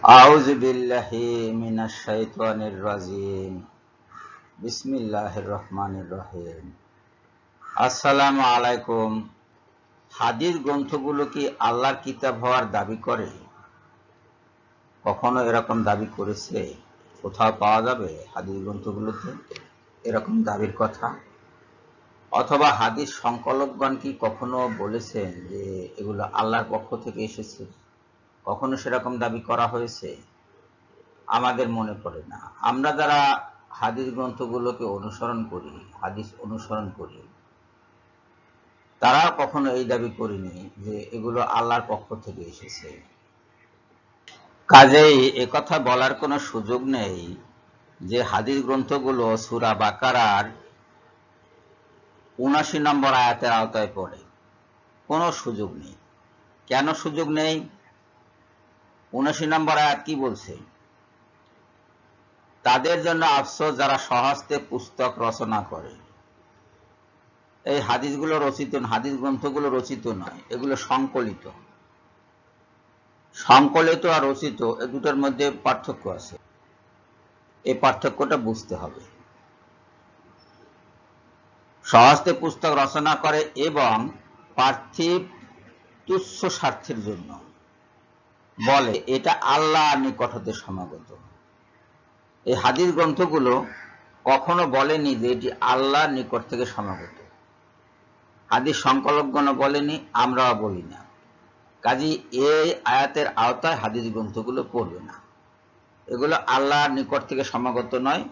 আউযু বিল্লাহি মিনাশ শাইতানির রাজিম। বিসমিল্লাহির রহমানির রহিম। আসসালামু আলাইকুম। হাদিস গ্রন্থগুলো কি আল্লাহর কিতাব হওয়ার দাবি করে? কখনো এরকম দাবি করেছে? কোথাও পাওয়া যাবে হাদিস গ্রন্থগুলোতে এরকম দাবির কথা? অথবা হাদিস সংকলকগণ কি কখনো বলেছেন যে এগুলো আল্লাহর পক্ষ থেকে এসেছে? কখনো সেরকম দাবি করা হয়েছে? আমাদের মনে পড়ে না। আমরা যারা হাদিস গ্রন্থগুলোকে অনুসরণ করি, হাদিস অনুসরণ করি, তারা কখনো এই দাবি করিনি যে এগুলো আল্লাহর পক্ষ থেকে এসেছে। কাজেই একথা বলার কোনো সুযোগ নেই যে হাদিস গ্রন্থগুলো সূরা বাকারার ৭৯ নম্বর আয়াতের আওতায় পড়ে। কোনো সুযোগ নেই। কেন সুযোগ নেই? ৭৯ নম্বর আয়াত কি বলছে? তাদের জন্য আফসোস যারা স্বহস্তে পুস্তক রচনা করে। এই হাদিসগুলো রচিত, হাদিস গ্রন্থগুলো রচিত নয়, এগুলো সংকলিত। সংকলিত আর রচিত এ দুটোর মধ্যে পার্থক্য আছে। এই পার্থক্যটা বুঝতে হবে। স্বহস্তে পুস্তক রচনা করে এবং পার্থিব তুচ্ছ স্বার্থের জন্য বলে এটা আল্লাহর নিকট হতে সমাগত। এই হাদিস গ্রন্থগুলো কখনো বলেনি যে এটি আল্লাহর নিকট থেকে সমাগত। হাদিস সংকলকগণ বলেনি, আমরাও বলি না। কাজী এই আয়াতের আওতায় হাদিস গ্রন্থগুলো পড়বে না। এগুলো আল্লাহর নিকট থেকে সমাগত নয়।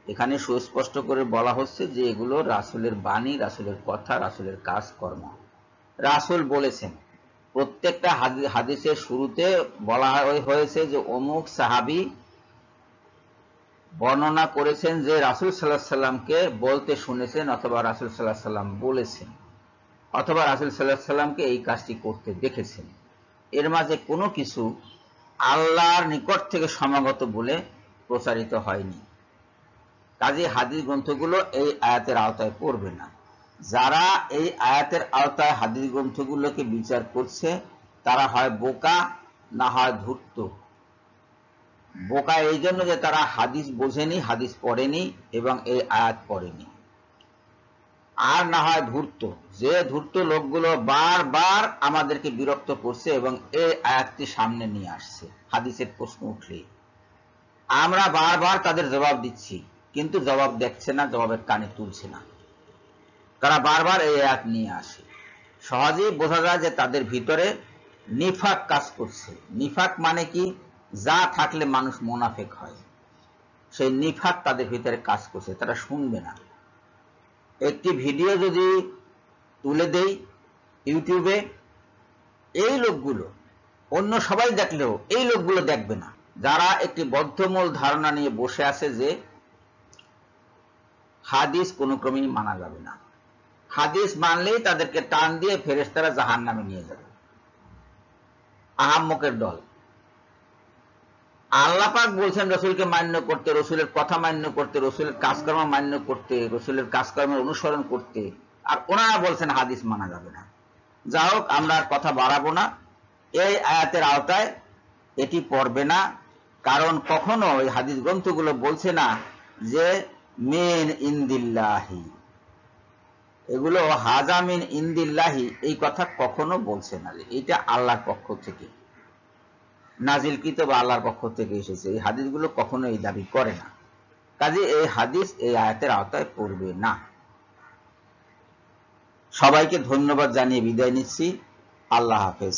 এখানে সুস্পষ্ট করে বলা হচ্ছে যে এগুলো রাসূলের বাণী, রাসূলের কথা, রাসূলের কাজকর্ম। রাসূল বলেছেন, প্রত্যেকটা হাদিসের শুরুতে বলা হয়েছে যে অমুক সাহাবী বর্ণনা করেছেন যে রাসূল সাল্লাল্লাহু আলাইহি সাল্লামকে বলতে শুনেছেন, অথবা রাসূল সাল্লাল্লাহু আলাইহি সাল্লাম বলেছেন, অথবা রাসূল সাল্লাল্লাহু আলাইহি সাল্লামকে এই কাজটি করতে দেখেছেন। এর মাঝে কোনো কিছু আল্লাহর নিকট থেকে সমাগত বলে প্রচারিত হয়নি। কাজে হাদিস গ্রন্থগুলো এই আয়াতের আওতায় পড়বে না। যারা এই আয়াতের আওতায় হাদিস গ্রন্থগুলোকে বিচার করছে তারা হয় বোকা, না হয় ধূর্ত। বোকা এই জন্য যে তারা হাদিস বোঝেনি, হাদিস পড়েনি এবং এই আয়াত পড়েনি। আর না হয় ধূর্ত, যে ধূর্ত লোকগুলো বারবার আমাদেরকে বিরক্ত করছে এবং এই আয়াতটি সামনে নিয়ে আসছে হাদিসের প্রশ্ন উঠলে। আমরা বারবার তাদের জবাব দিচ্ছি, কিন্তু জবাব দেখছে না, জবাবের কানে তুলছে না। তারা বারবার এই আয়াত নিয়ে আসে। সহজেই বোঝা যায় যে তাদের ভিতরে নিফাক কাজ করছে। নিফাক মানে কি? যা থাকলে মানুষ মুনাফিক হয়, সেই নিফাক তাদের ভিতরে কাজ করছে। তারা শুনবে না। একটি ভিডিও যদি তুলে দেই ইউটিউবে, এই লোকগুলো, অন্য সবাই দেখলেও এই লোকগুলো দেখবে না, যারা একটি বদ্ধমূল ধারণা নিয়ে বসে আছে যে হাদিস কোনো ক্রমেই মানা যাবে না। হাদিস মানলেই তাদেরকে টান দিয়ে ফেরেশতারা জাহান্নামে নিয়ে যাবে। আহাম্মকের দল। আল্লাহ পাক বলছেন রসুলকে মান্য করতে, রসুলের কথা মান্য করতে, রসুলের কাজকর্ম মান্য করতে, রসুলের কাজকর্মের অনুসরণ করতে, আর ওনারা বলছেন হাদিস মানা যাবে না। যা হোক, আমরা আর কথা বাড়াবো না। এই আয়াতের আওতায় এটি পড়বে না। কারণ কখনো এই হাদিস গ্রন্থগুলো বলছে না যে মিন ইন্দিল্লাহি, এগুলো হাজা মিন ইন্দিল্লাহি, এই কথা কখনো বলছে না যে এটা আল্লাহর পক্ষ থেকে নাজিলকৃত বা আল্লাহর পক্ষ থেকে এসেছে। এই হাদিসগুলো কখনো এই দাবি করে না। কাজে এই হাদিস এই আয়াতের আওতায় পড়বে না। সবাইকে ধন্যবাদ জানিয়ে বিদায় নিচ্ছি। আল্লাহ হাফেজ।